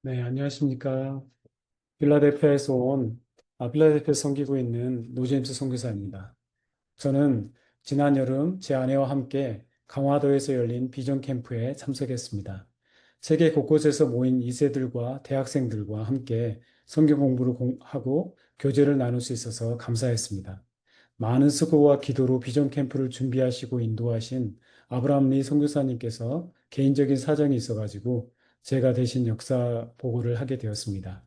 네, 안녕하십니까. 필라델피아에서 필라델피아 섬기고 있는 노제임스 선교사입니다. 저는 지난 여름 제 아내와 함께 강화도에서 열린 비전 캠프에 참석했습니다. 세계 곳곳에서 모인 2세들과 대학생들과 함께 성경 공부를 하고 교제를 나눌 수 있어서 감사했습니다. 많은 수고와 기도로 비전 캠프를 준비하시고 인도하신 아브라함 리 선교사님께서 개인적인 사정이 있어가지고 제가 대신 역사 보고를 하게 되었습니다.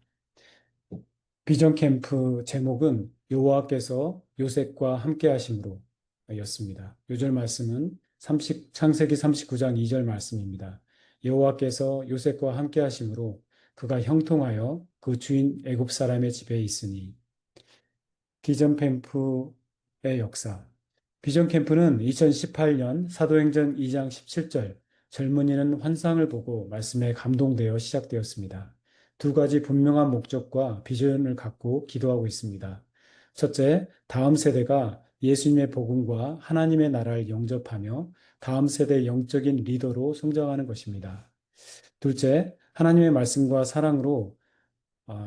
비전 캠프 제목은 여호와께서 요셉과 함께 하심으로 였습니다. 요절 말씀은 창세기 39장 2절 말씀입니다. 여호와께서 요셉과 함께 하심으로 그가 형통하여 그 주인 애굽 사람의 집에 있으니. 비전 캠프의 역사. 비전 캠프는 2018년 사도행전 2장 17절 젊은이는 환상을 보고 말씀에 감동되어 시작되었습니다. 두 가지 분명한 목적과 비전을 갖고 기도하고 있습니다. 첫째, 다음 세대가 예수님의 복음과 하나님의 나라를 영접하며 다음 세대의 영적인 리더로 성장하는 것입니다. 둘째, 하나님의 말씀과 사랑으로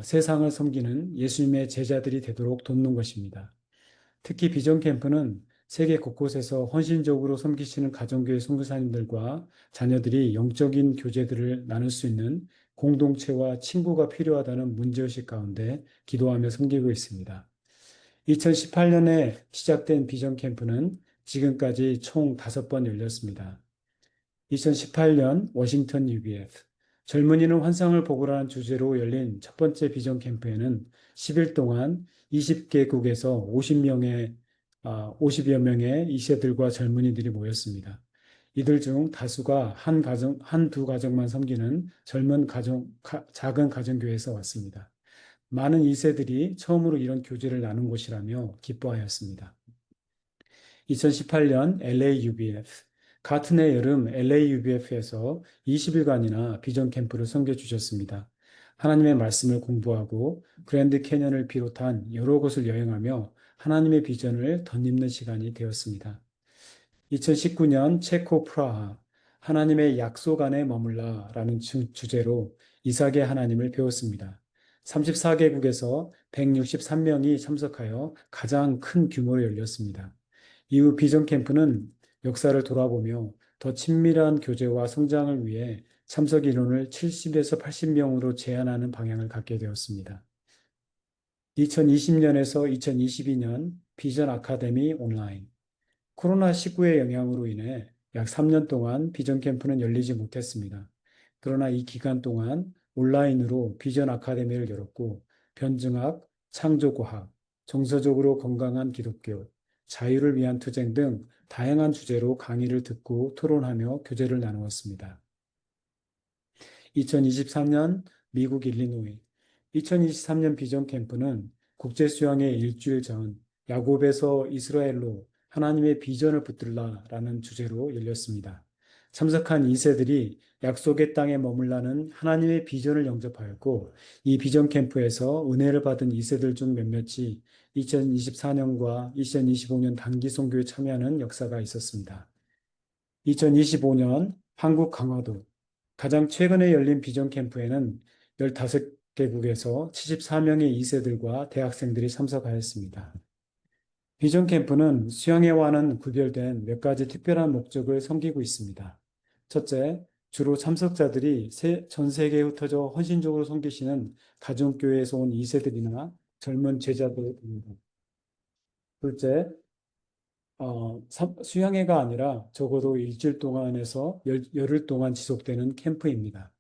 세상을 섬기는 예수님의 제자들이 되도록 돕는 것입니다. 특히 비전 캠프는 세계 곳곳에서 헌신적으로 섬기시는 가정교회 선교사님들과 자녀들이 영적인 교제들을 나눌 수 있는 공동체와 친구가 필요하다는 문제의식 가운데 기도하며 섬기고 있습니다. 2018년에 시작된 비전 캠프는 지금까지 총 5번 열렸습니다. 2018년 워싱턴 UBF 젊은이는 환상을 보고라는 주제로 열린 첫 번째 비전 캠프에는 10일 동안 20개국에서 50여 명의 이세들과 젊은이들이 모였습니다. 이들 중 다수가 한두 가정만 섬기는 작은 가정교회에서 왔습니다. 많은 이세들이 처음으로 이런 교제를 나눈 곳이라며 기뻐하였습니다. 2018년 LA UBF. 같은 해 여름 LA UBF에서 20일간이나 비전 캠프를 섬겨주셨습니다. 하나님의 말씀을 공부하고 그랜드 캐년을 비롯한 여러 곳을 여행하며 하나님의 비전을 덧입는 시간이 되었습니다. 2019년 체코 프라하. 하나님의 약속 안에 머물라 라는 주제로 이삭의 하나님을 배웠습니다. 34개국에서 163명이 참석하여 가장 큰 규모로 열렸습니다. 이후 비전 캠프는 역사를 돌아보며 더 친밀한 교제와 성장을 위해 참석 인원을 70에서 80명으로 제한하는 방향을 갖게 되었습니다. 2020년에서 2022년 비전 아카데미 온라인. 코로나19의 영향으로 인해 약 3년 동안 비전 캠프는 열리지 못했습니다. 그러나 이 기간 동안 온라인으로 비전 아카데미를 열었고 변증학, 창조과학, 정서적으로 건강한 기독교, 자유를 위한 투쟁 등 다양한 주제로 강의를 듣고 토론하며 교제를 나누었습니다. 2023년 미국 일리노이. 2023년 비전 캠프는 국제 수양의 일주일 전 야곱에서 이스라엘로 하나님의 비전을 붙들라라는 주제로 열렸습니다. 참석한 2세들이 약속의 땅에 머물라는 하나님의 비전을 영접하였고 이 비전 캠프에서 은혜를 받은 2세들 중 몇몇이 2024년과 2025년 단기 선교에 참여하는 역사가 있었습니다. 2025년 한국 강화도 가장 최근에 열린 비전 캠프에는 15개국에서 74명의 2세들과 대학생들이 참석하였습니다. 비전 캠프는 수양회와는 구별된 몇 가지 특별한 목적을 섬기고 있습니다. 첫째, 주로 참석자들이 전 세계에 흩어져 헌신적으로 섬기시는 가정교회에서 온 2세들이나 젊은 제자들입니다. 둘째, 수양회가 아니라 적어도 일주일 동안에서 열흘 동안 지속되는 캠프입니다.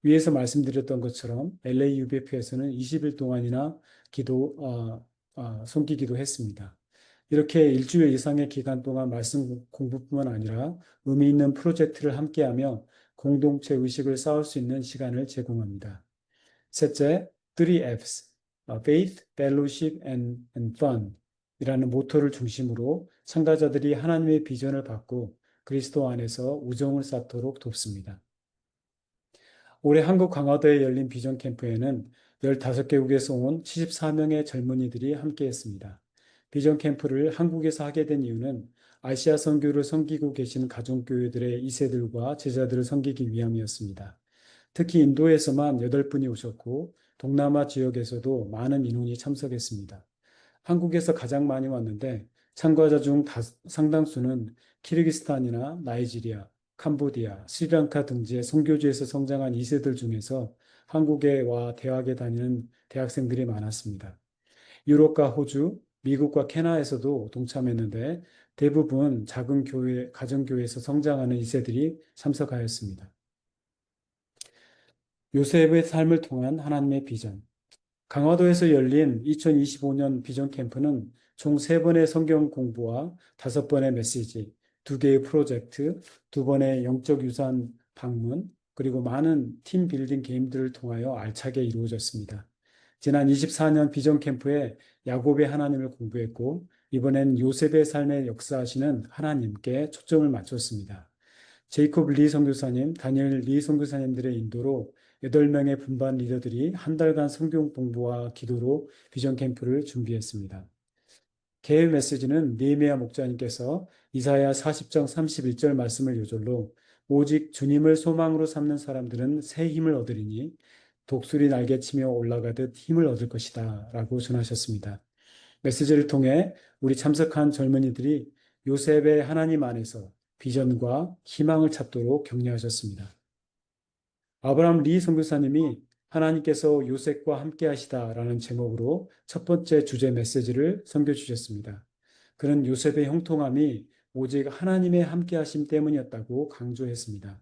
위에서 말씀드렸던 것처럼 LA UBF에서는 20일 동안이나 섬기기도 했습니다. 이렇게 일주일 이상의 기간 동안 말씀 공부뿐만 아니라 의미 있는 프로젝트를 함께하며 공동체 의식을 쌓을 수 있는 시간을 제공합니다. 셋째, 3Fs, Faith, Fellowship, and Fun 이라는 모토를 중심으로 참가자들이 하나님의 비전을 받고 그리스도 안에서 우정을 쌓도록 돕습니다. 올해 한국 강화도에 열린 비전 캠프에는 15개국에서 온 74명의 젊은이들이 함께했습니다. 비전 캠프를 한국에서 하게 된 이유는 아시아 선교를 섬기고 계신 가정교회들의 2세들과 제자들을 섬기기 위함이었습니다. 특히 인도에서만 8분이 오셨고 동남아 지역에서도 많은 인원이 참석했습니다. 한국에서 가장 많이 왔는데 참가자 중 상당수는 키르기스탄이나 나이지리아, 캄보디아, 스리랑카 등지의 선교지에서 성장한 2세들 중에서 한국에 와 대학에 다니는 대학생들이 많았습니다. 유럽과 호주, 미국과 캐나다에서도 동참했는데 대부분 작은 교회, 가정교회에서 성장하는 2세들이 참석하였습니다. 요셉의 삶을 통한 하나님의 비전. 강화도에서 열린 2025년 비전 캠프는 총 3번의 성경 공부와 5번의 메시지, 2개의 프로젝트, 2번의 영적 유산 방문, 그리고 많은 팀 빌딩 게임들을 통하여 알차게 이루어졌습니다. 지난 24년 비전 캠프에 야곱의 하나님을 공부했고, 이번엔 요셉의 삶에 역사하시는 하나님께 초점을 맞췄습니다. 제이콥 리 선교사님, 다니엘 리 선교사님들의 인도로 8명의 분반 리더들이 한 달간 성경 공부와 기도로 비전 캠프를 준비했습니다. 개요 메시지는 느헤미야 목자님께서 이사야 40장 31절 말씀을 요절로 오직 주님을 소망으로 삼는 사람들은 새 힘을 얻으리니 독수리 날개치며 올라가듯 힘을 얻을 것이다 라고 전하셨습니다. 메시지를 통해 우리 참석한 젊은이들이 요셉의 하나님 안에서 비전과 희망을 찾도록 격려하셨습니다. 아브라함 리 선교사님이 하나님께서 요셉과 함께 하시다라는 제목으로 첫 번째 주제 메시지를 선교 주셨습니다. 그는 요셉의 형통함이 오직 하나님의 함께 하심 때문이었다고 강조했습니다.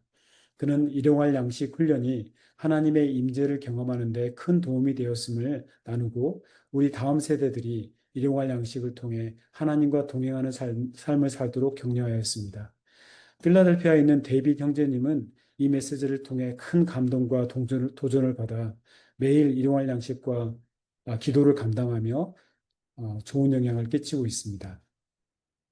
그는 일용할 양식 훈련이 하나님의 임재를 경험하는 데 큰 도움이 되었음을 나누고 우리 다음 세대들이 일용할 양식을 통해 하나님과 동행하는 삶을 살도록 격려하였습니다. 필라델피아에 있는 데이빗 형제님은 이 메시지를 통해 큰 감동과 도전을 받아 매일 일용할 양식과 기도를 감당하며 좋은 영향을 끼치고 있습니다.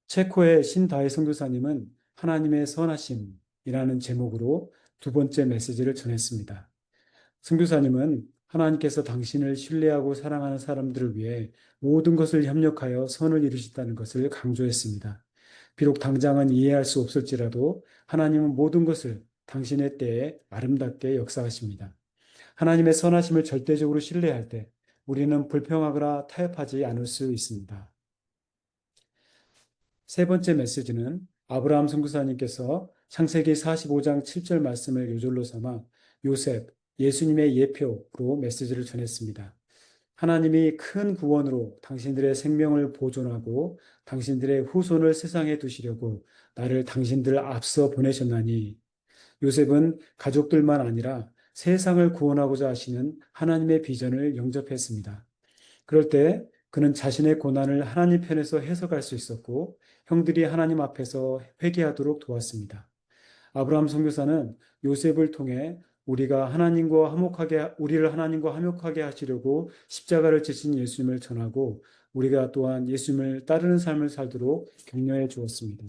체코의 신다혜 선교사님은 하나님의 선하심이라는 제목으로 2번째 메시지를 전했습니다. 선교사님은 하나님께서 당신을 신뢰하고 사랑하는 사람들을 위해 모든 것을 협력하여 선을 이루신다는 것을 강조했습니다. 비록 당장은 이해할 수 없을지라도 하나님은 모든 것을 당신의 때에 아름답게 역사하십니다. 하나님의 선하심을 절대적으로 신뢰할 때 우리는 불평하거나 타협하지 않을 수 있습니다. 3번째 메시지는 아브라함 선교사님께서 창세기 45장 7절 말씀을 요절로 삼아 요셉, 예수님의 예표로 메시지를 전했습니다. 하나님이 큰 구원으로 당신들의 생명을 보존하고 당신들의 후손을 세상에 두시려고 나를 당신들 앞서 보내셨나니 요셉은 가족들만 아니라 세상을 구원하고자 하시는 하나님의 비전을 영접했습니다. 그럴 때 그는 자신의 고난을 하나님 편에서 해석할 수 있었고 형들이 하나님 앞에서 회개하도록 도왔습니다. 아브라함 선교사는 요셉을 통해 우리를 하나님과 화목하게 하시려고 십자가를 지신 예수님을 전하고 우리가 또한 예수님을 따르는 삶을 살도록 격려해 주었습니다.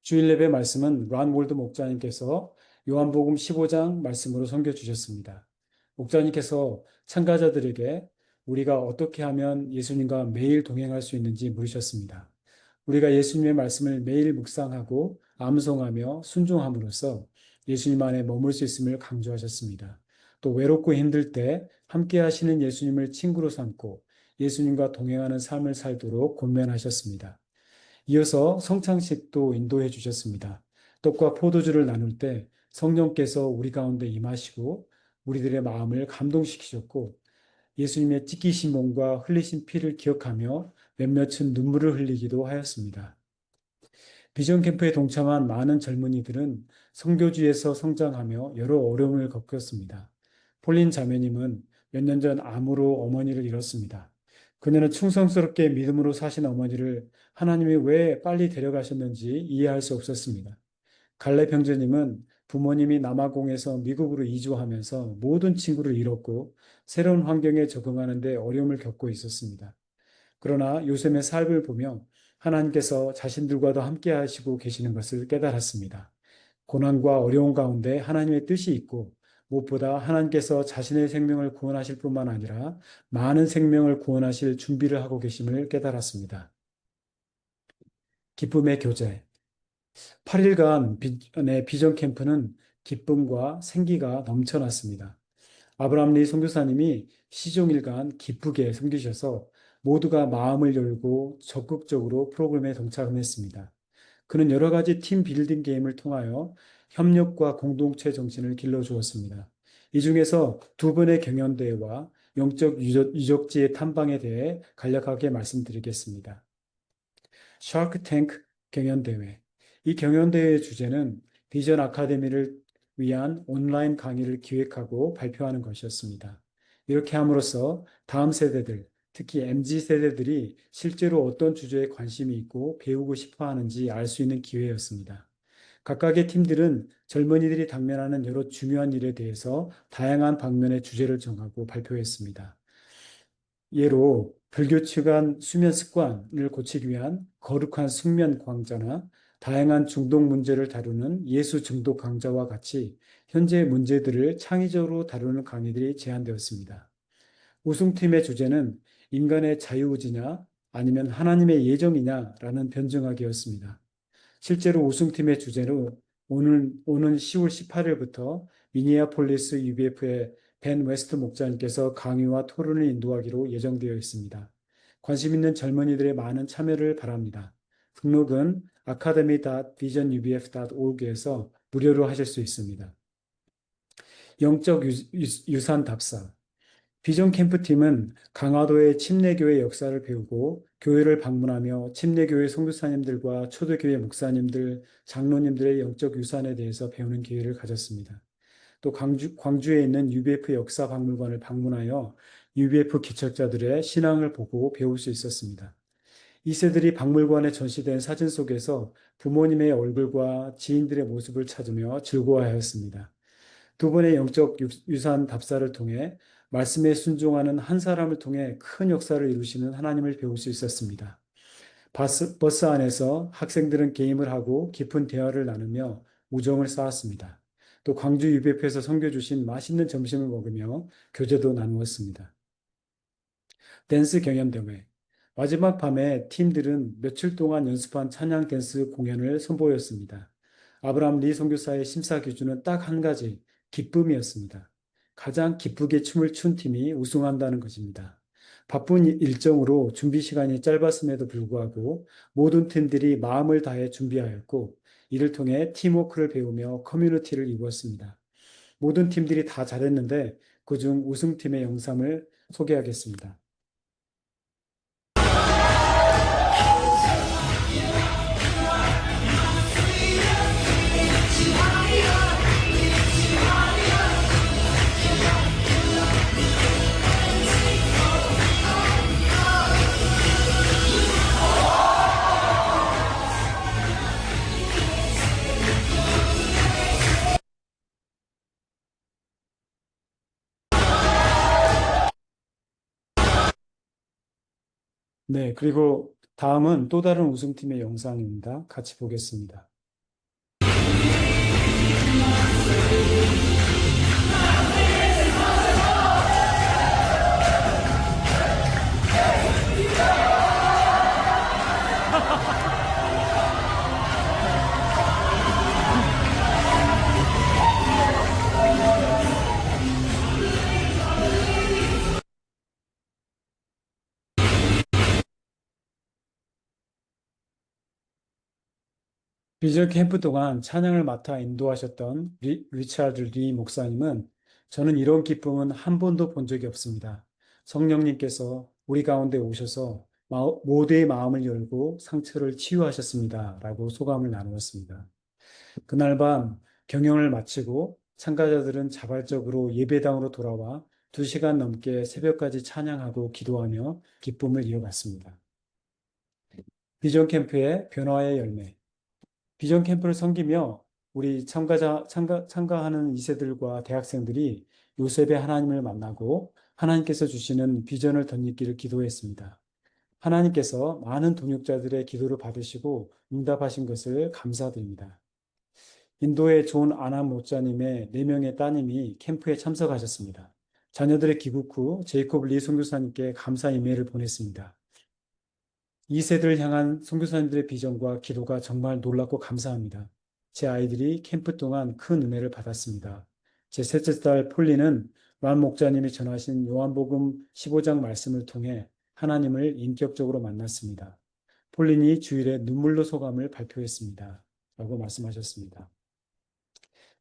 주일 예배 말씀은 란 몰드 목자님께서 요한복음 15장 말씀으로 선교 주셨습니다. 목자님께서 참가자들에게 우리가 어떻게 하면 예수님과 매일 동행할 수 있는지 물으셨습니다. 우리가 예수님의 말씀을 매일 묵상하고 암송하며 순종함으로써 예수님 안에 머물 수 있음을 강조하셨습니다. 또 외롭고 힘들 때 함께 하시는 예수님을 친구로 삼고 예수님과 동행하는 삶을 살도록 권면하셨습니다. 이어서 성찬식도 인도해 주셨습니다. 떡과 포도주를 나눌 때 성령께서 우리 가운데 임하시고 우리들의 마음을 감동시키셨고 예수님의 찢기신 몸과 흘리신 피를 기억하며 몇몇은 눈물을 흘리기도 하였습니다. 비전 캠프에 동참한 많은 젊은이들은 선교지에서 성장하며 여러 어려움을 겪었습니다. 폴린 자매님은 몇 년 전 암으로 어머니를 잃었습니다. 그녀는 충성스럽게 믿음으로 사신 어머니를 하나님이 왜 빨리 데려가셨는지 이해할 수 없었습니다. 갈렙 형제님은 부모님이 남아공에서 미국으로 이주하면서 모든 친구를 잃었고 새로운 환경에 적응하는 데 어려움을 겪고 있었습니다. 그러나 요셉의 삶을 보며 하나님께서 자신들과도 함께 하시고 계시는 것을 깨달았습니다. 고난과 어려움 가운데 하나님의 뜻이 있고 무엇보다 하나님께서 자신의 생명을 구원하실 뿐만 아니라 많은 생명을 구원하실 준비를 하고 계심을 깨달았습니다. 기쁨의 교제. 8일간 비전 캠프는 기쁨과 생기가 넘쳐났습니다. 아브라함 리 선교사님이 시종일관 기쁘게 섬기셔서 모두가 마음을 열고 적극적으로 프로그램에 동참했습니다. 그는 여러 가지 팀 빌딩 게임을 통하여 협력과 공동체 정신을 길러주었습니다. 이 중에서 두 번의 경연대회와 영적 유적지의 탐방에 대해 간략하게 말씀드리겠습니다. 샤크 탱크 경연대회. 이 경연대회의 주제는 비전 아카데미를 위한 온라인 강의를 기획하고 발표하는 것이었습니다. 이렇게 함으로써 다음 세대들, 특히 MZ 세대들이 실제로 어떤 주제에 관심이 있고 배우고 싶어 하는지 알 수 있는 기회였습니다. 각각의 팀들은 젊은이들이 당면하는 여러 중요한 일에 대해서 다양한 방면의 주제를 정하고 발표했습니다. 예로 불규칙한 수면 습관을 고치기 위한 거룩한 숙면 강좌나 다양한 중독 문제를 다루는 예수 중독 강좌와 같이 현재 문제들을 창의적으로 다루는 강의들이 제안되었습니다. 우승팀의 주제는 인간의 자유의지냐 아니면 하나님의 예정이냐라는 변증하기였습니다. 실제로 우승팀의 주제로 오는 10월 18일부터 미니애폴리스 UBF의 벤 웨스트 목사님께서 강의와 토론을 인도하기로 예정되어 있습니다. 관심 있는 젊은이들의 많은 참여를 바랍니다. 등록은 academy.visionubf.org에서 무료로 하실 수 있습니다. 영적 유산 답사. 비전 캠프팀은 강화도의 침례교회 역사를 배우고 교회를 방문하며 침례교회 선교사님들과 초대교회 목사님들, 장로님들의 영적 유산에 대해서 배우는 기회를 가졌습니다. 또 광주에 있는 UBF 역사 박물관을 방문하여 UBF 개척자들의 신앙을 보고 배울 수 있었습니다. 2세들이 박물관에 전시된 사진 속에서 부모님의 얼굴과 지인들의 모습을 찾으며 즐거워하였습니다. 두 번의 영적 유산 답사를 통해 말씀에 순종하는 한 사람을 통해 큰 역사를 이루시는 하나님을 배울 수 있었습니다. 버스 안에서 학생들은 게임을 하고 깊은 대화를 나누며 우정을 쌓았습니다. 또 광주 UBF에서 섬겨주신 맛있는 점심을 먹으며 교제도 나누었습니다. 댄스 경연대회. 마지막 밤에 팀들은 며칠 동안 연습한 찬양 댄스 공연을 선보였습니다. 아브라함 리 선교사의 심사 기준은 딱 한 가지, 기쁨이었습니다. 가장 기쁘게 춤을 춘 팀이 우승한다는 것입니다. 바쁜 일정으로 준비 시간이 짧았음에도 불구하고 모든 팀들이 마음을 다해 준비하였고 이를 통해 팀워크를 배우며 커뮤니티를 이루었습니다. 모든 팀들이 다 잘했는데 그중 우승팀의 영상을 소개하겠습니다. 네, 그리고 다음은 또 다른 우승팀의 영상입니다. 같이 보겠습니다. 비전 캠프 동안 찬양을 맡아 인도하셨던 리차드 리 목사님은 저는 이런 기쁨은 한 번도 본 적이 없습니다. 성령님께서 우리 가운데 오셔서 모두의 마음을 열고 상처를 치유하셨습니다. 라고 소감을 나누었습니다. 그날 밤 경영을 마치고 참가자들은 자발적으로 예배당으로 돌아와 2시간 넘게 새벽까지 찬양하고 기도하며 기쁨을 이어갔습니다. 비전 캠프의 변화의 열매. 비전 캠프를 섬기며 우리 참가하는 2세들과 대학생들이 요셉의 하나님을 만나고 하나님께서 주시는 비전을 덧입기를 기도했습니다. 하나님께서 많은 동역자들의 기도를 받으시고 응답하신 것을 감사드립니다. 인도의 존 아나 목사님의 4명의 따님이 캠프에 참석하셨습니다. 자녀들의 귀국 후 제이콥 리 선교사님께 감사 이메일을 보냈습니다. 2세들을 향한 선교사님들의 비전과 기도가 정말 놀랍고 감사합니다. 제 아이들이 캠프 동안 큰 은혜를 받았습니다. 제 셋째 딸 폴리는 란 목자님이 전하신 요한복음 15장 말씀을 통해 하나님을 인격적으로 만났습니다. 폴린이 주일에 눈물로 소감을 발표했습니다. 라고 말씀하셨습니다.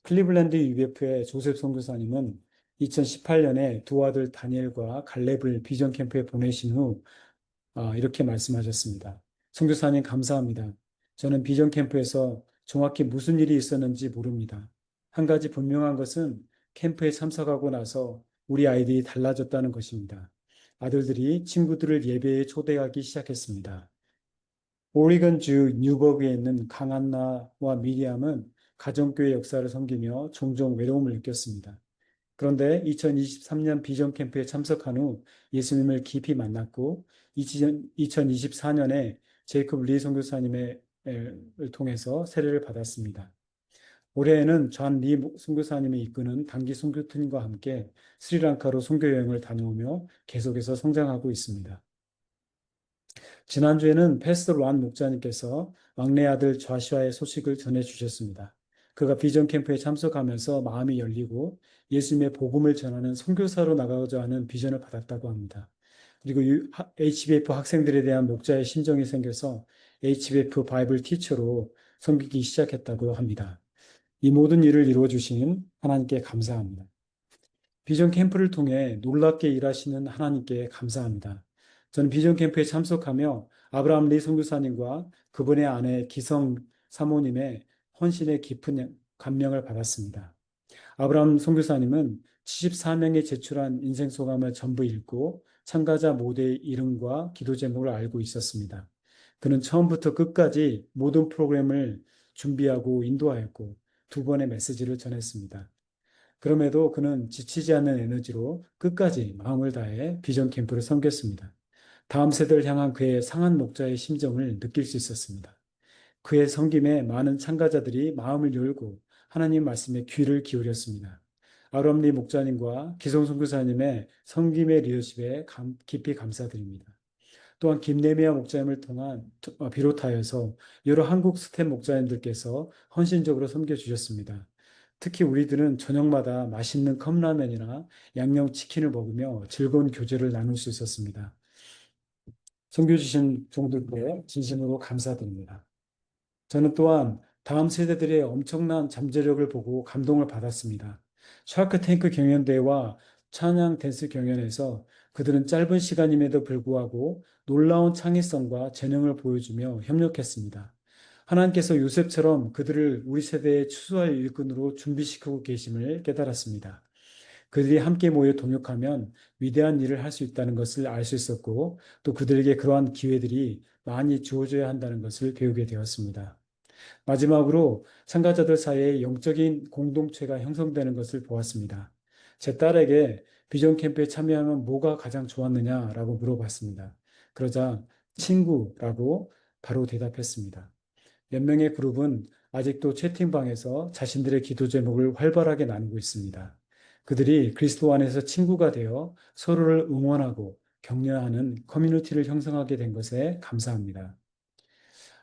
클리블랜드 UBF의 조셉 선교사님은 2018년에 두 아들 다니엘과 갈렙을 비전 캠프에 보내신 후 이렇게 말씀하셨습니다. 선교사님 감사합니다. 저는 비전 캠프에서 정확히 무슨 일이 있었는지 모릅니다. 한 가지 분명한 것은 캠프에 참석하고 나서 우리 아이들이 달라졌다는 것입니다. 아들들이 친구들을 예배에 초대하기 시작했습니다. 오리건주 뉴버그에 있는 강한나와 미리암은 가정교회 역사를 섬기며 종종 외로움을 느꼈습니다. 그런데 2023년 비전 캠프에 참석한 후 예수님을 깊이 만났고 2024년에 제이콥 리 선교사님을 통해서 세례를 받았습니다. 올해에는 존 리 선교사님이 이끄는 단기 선교팀과 함께 스리랑카로 선교 여행을 다녀오며 계속해서 성장하고 있습니다. 지난주에는 패스터 란 목자님께서 막내 아들 좌시아의 소식을 전해주셨습니다. 그가 비전 캠프에 참석하면서 마음이 열리고 예수님의 복음을 전하는 선교사로 나가고자 하는 비전을 받았다고 합니다. 그리고 HBF 학생들에 대한 목자의 심정이 생겨서 HBF 바이블 티처로 섬기기 시작했다고 합니다. 이 모든 일을 이루어 주신 하나님께 감사합니다. 비전 캠프를 통해 놀랍게 일하시는 하나님께 감사합니다. 저는 비전 캠프에 참석하며 아브라함 리 선교사님과 그분의 아내 기성 사모님의 헌신에 깊은 감명을 받았습니다. 아브라함 선교사님은 74명이 제출한 인생 소감을 전부 읽고 참가자 모두의 이름과 기도 제목을 알고 있었습니다. 그는 처음부터 끝까지 모든 프로그램을 준비하고 인도하였고 두 번의 메시지를 전했습니다. 그럼에도 그는 지치지 않는 에너지로 끝까지 마음을 다해 비전 캠프를 섬겼습니다. 다음 세대를 향한 그의 상한 목자의 심정을 느낄 수 있었습니다. 그의 섬김에 많은 참가자들이 마음을 열고 하나님 말씀에 귀를 기울였습니다. 아브람리 목자님과 기성 선교사님의 섬김의 리더십에 깊이 감사드립니다. 또한 김내미아 목자님을 비롯하여서 여러 한국 스텝 목자님들께서 헌신적으로 섬겨주셨습니다. 특히 우리들은 저녁마다 맛있는 컵라면이나 양념치킨을 먹으며 즐거운 교제를 나눌 수 있었습니다. 섬겨주신 종들께 진심으로 감사드립니다. 저는 또한 다음 세대들의 엄청난 잠재력을 보고 감동을 받았습니다. 샤크 탱크 경연대회와 찬양 댄스 경연에서 그들은 짧은 시간임에도 불구하고 놀라운 창의성과 재능을 보여주며 협력했습니다. 하나님께서 요셉처럼 그들을 우리 세대의 추수할 일꾼으로 준비시키고 계심을 깨달았습니다. 그들이 함께 모여 동역하면 위대한 일을 할 수 있다는 것을 알 수 있었고 또 그들에게 그러한 기회들이 많이 주어져야 한다는 것을 배우게 되었습니다. 마지막으로 참가자들 사이에 영적인 공동체가 형성되는 것을 보았습니다. 제 딸에게 비전 캠프에 참여하면 뭐가 가장 좋았느냐라고 물어봤습니다. 그러자 친구라고 바로 대답했습니다. 몇 명의 그룹은 아직도 채팅방에서 자신들의 기도 제목을 활발하게 나누고 있습니다. 그들이 그리스도 안에서 친구가 되어 서로를 응원하고 격려하는 커뮤니티를 형성하게 된 것에 감사합니다.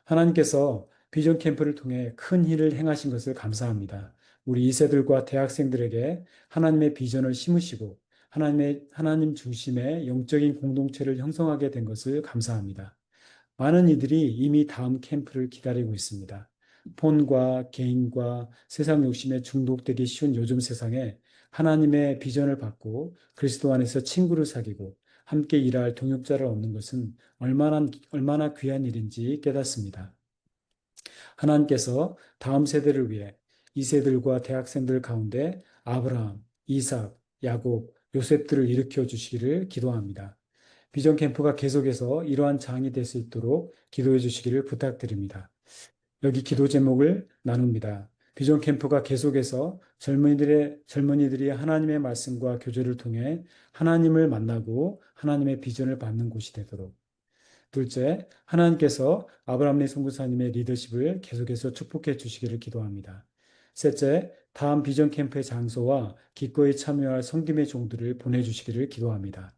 하나님께서 비전 캠프를 통해 큰 일을 행하신 것을 감사합니다. 우리 2세들과 대학생들에게 하나님의 비전을 심으시고 하나님 중심의 영적인 공동체를 형성하게 된 것을 감사합니다. 많은 이들이 이미 다음 캠프를 기다리고 있습니다. 폰과 개인과 세상 욕심에 중독되기 쉬운 요즘 세상에 하나님의 비전을 받고 그리스도 안에서 친구를 사귀고 함께 일할 동역자를 얻는 것은 얼마나 귀한 일인지 깨닫습니다. 하나님께서 다음 세대를 위해 2세들과 대학생들 가운데 아브라함, 이삭, 야곱, 요셉들을 일으켜 주시기를 기도합니다. 비전 캠프가 계속해서 이러한 장이 될 수 있도록 기도해 주시기를 부탁드립니다. 여기 기도 제목을 나눕니다. 비전 캠프가 계속해서 젊은이들이 하나님의 말씀과 교제를 통해 하나님을 만나고 하나님의 비전을 받는 곳이 되도록. 둘째, 하나님께서 아브라함리 선교사님의 리더십을 계속해서 축복해 주시기를 기도합니다. 셋째, 다음 비전 캠프의 장소와 기꺼이 참여할 섬김의 종들을 보내주시기를 기도합니다.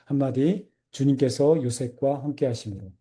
한마디, 주님께서 요셉과 함께 하심으로